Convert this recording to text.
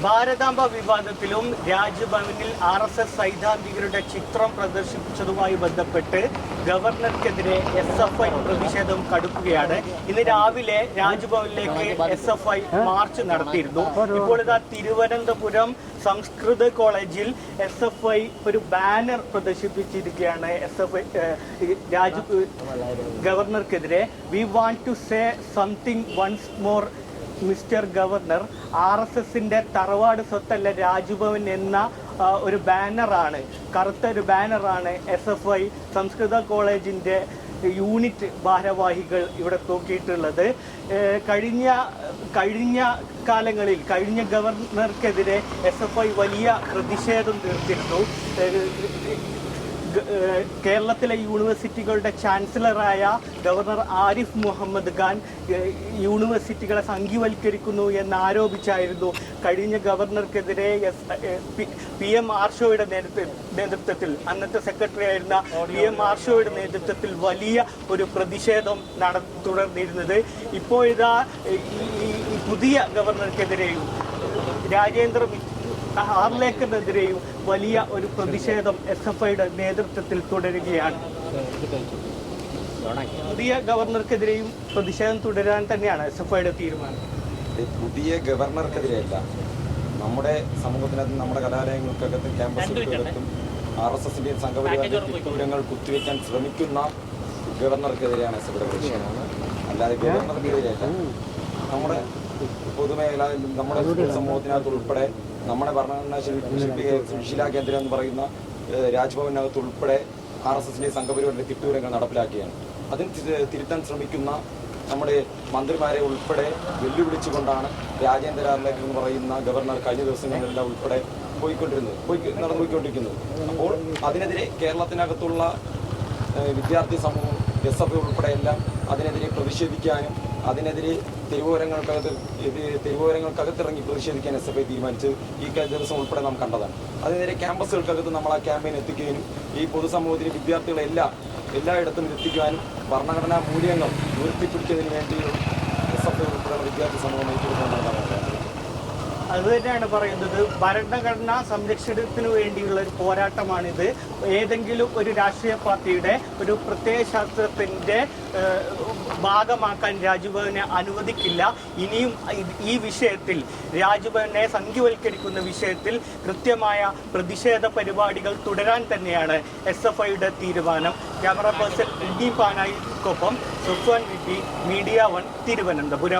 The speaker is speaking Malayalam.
ഭാരതാംബ വിവാദത്തിലും രാജ്ഭവനിൽ RSS സൈദ്ധാന്തികരുടെ ചിത്രം പ്രദർശിപ്പിച്ചതുമായി ബന്ധപ്പെട്ട് ഗവർണർക്കെതിരെ SFI പ്രതിഷേധം കടുക്കുകയാണ്. ഇന്ന് രാവിലെ രാജ്ഭവനിലേക്ക് SFI മാർച്ച് നടത്തിയിരുന്നു. ഇപ്പോൾ ഇതാ തിരുവനന്തപുരം സംസ്കൃത കോളേജിൽ SFI ഒരു ബാനർ പ്രദർശിപ്പിച്ചിരിക്കുകയാണ്. SFI ഗവർണർക്കെതിരെ we want to say something once more mister governor. RSSന്റെ തറവാട് സ്വത്തല്ല രാജ്ഭവൻ എന്ന ഒരു ബാനറാണ്, കറുത്ത ഒരു ബാനറാണ് SFI സംസ്കൃത കോളേജിന്റെ യൂണിറ്റ് ഭാരവാഹികൾ ഇവിടെ തൂക്കിയിട്ടുള്ളത്. കഴിഞ്ഞ കാലങ്ങളിൽ കഴിഞ്ഞ ഗവർണർക്കെതിരെ SFI വലിയ പ്രതിഷേധം തീർത്തിരുന്നു. കേരളത്തിലെ യൂണിവേഴ്സിറ്റികളുടെ ചാൻസലറായ ഗവർണർ ആരിഫ് മുഹമ്മദ് ഖാൻ യൂണിവേഴ്സിറ്റികളെ സംഘീവൽക്കരിക്കുന്നു എന്നാരോപിച്ചായിരുന്നു കഴിഞ്ഞ ഗവർണർക്കെതിരെ PM ആർഷോയുടെ നേതൃത്വത്തിൽ, അന്നത്തെ സെക്രട്ടറി ആയിരുന്ന PM ആർഷോയുടെ നേതൃത്വത്തിൽ വലിയ ഒരു പ്രതിഷേധം തുടർന്നിരുന്നത്. ഇപ്പോഴിതാ ഈ പുതിയ ഗവർണർക്കെതിരെയും രാജേന്ദ്ര ആർലേക്കറിനെതിരെയും വലിയ ഒരു പ്രതിഷേധം SFIയുടെ നേതൃത്വത്തിൽ തുടരുകയാണ്. പുതിയ ഗവർണർക്കെതിരെയും പ്രതിഷേധം തുടരാൻ തന്നെയാണ് SFIയുടെ തീരുമാനം. പുതിയ ഗവർണർക്കെതിരെയല്ല, നമ്മുടെ സമൂഹത്തിനകത്ത് നമ്മുടെ കലാലയങ്ങൾക്കകത്തും ക്യാമ്പസുകൾക്കകത്തും RSSന്റെയും സംഘപരിവാരങ്ങൾ കുത്തിവെക്കാൻ ശ്രമിക്കുന്ന ഗവർണർക്കെതിരെയാണ് SFIയുടെ പ്രതിഷേധം. അല്ലാതെ ഗവർണർക്കെതിരെയല്ല. നമ്മുടെ പൊതുമേഖല, നമ്മുടെ സമൂഹത്തിനകത്ത് ഉൾപ്പെടെ നമ്മുടെ ഭരണഘടനാ ശിലാ കേന്ദ്രം എന്ന് പറയുന്ന രാജ്ഭവനകത്ത് ഉൾപ്പെടെ RSSന്റെയും സംഘപരിവാറിന്റെ തിട്ടൂരങ്ങൾ നടപ്പിലാക്കുകയാണ്. അതിന് തിരുത്താൻ ശ്രമിക്കുന്ന നമ്മുടെ മന്ത്രിമാരെ ഉൾപ്പെടെ വെല്ലുവിളിച്ചുകൊണ്ടാണ് രാജേന്ദ്ര ആർലേക്കർ എന്ന് പറയുന്ന ഗവർണർ കഴിഞ്ഞ ദിവസങ്ങളിലെല്ലാം ഉൾപ്പെടെ നടന്നുപോയിക്കൊണ്ടിരിക്കുന്നത്. അപ്പോൾ അതിനെതിരെ കേരളത്തിനകത്തുള്ള വിദ്യാർത്ഥി സമൂഹം SFI ഉൾപ്പെടെ എല്ലാം അതിനെതിരെ പ്രതിഷേധിക്കാനും അതിനെതിരെ തെരുവോരങ്ങൾക്കകത്തിറങ്ങി പ്രതിഷേധിക്കാൻ SFI തീരുമാനിച്ചത് ഈ ദിവസം ഉൾപ്പെടെ നാം കണ്ടതാണ്. അതിനെതിരെ ക്യാമ്പസുകൾക്കകത്ത് നമ്മൾ ആ ക്യാമ്പയിൻ എത്തിക്കുകയും ഈ പൊതുസമൂഹത്തിലെ വിദ്യാർത്ഥികളെ എല്ലായിടത്തും എത്തിക്കുവാനും ഭരണഘടനാ മൂല്യങ്ങൾ ഉയർത്തിപ്പിടിക്കുന്നതിന് വേണ്ടി SFI ഉൾപ്പെടെയുള്ള വിദ്യാർത്ഥി സമൂഹം ഏറ്റെടുക്കുന്നതാണ്. അതുതന്നെയാണ് പറയുന്നത്. ഭരണഘടനാ സംരക്ഷണത്തിന് വേണ്ടിയുള്ള ഒരു പോരാട്ടമാണിത്. ഏതെങ്കിലും ഒരു രാഷ്ട്രീയ പാർട്ടിയുടെ ഒരു പ്രത്യയശാസ്ത്രത്തിന്റെ ഭാഗമാക്കാൻ രാജ്ഭവനെ അനുവദിക്കില്ല. ഇനിയും ഈ വിഷയത്തിൽ രാജ്ഭവനെ സംഘീവൽക്കരിക്കുന്ന വിഷയത്തിൽ കൃത്യമായ പ്രതിഷേധ പരിപാടികൾ തുടരാൻ തന്നെയാണ് SFIയുടെ തീരുമാനം. ക്യാമറ പേഴ്സൺ പാനായിക്കൊപ്പം സുഫാൻ വിപി, മീഡിയ 1 തിരുവനന്തപുരം.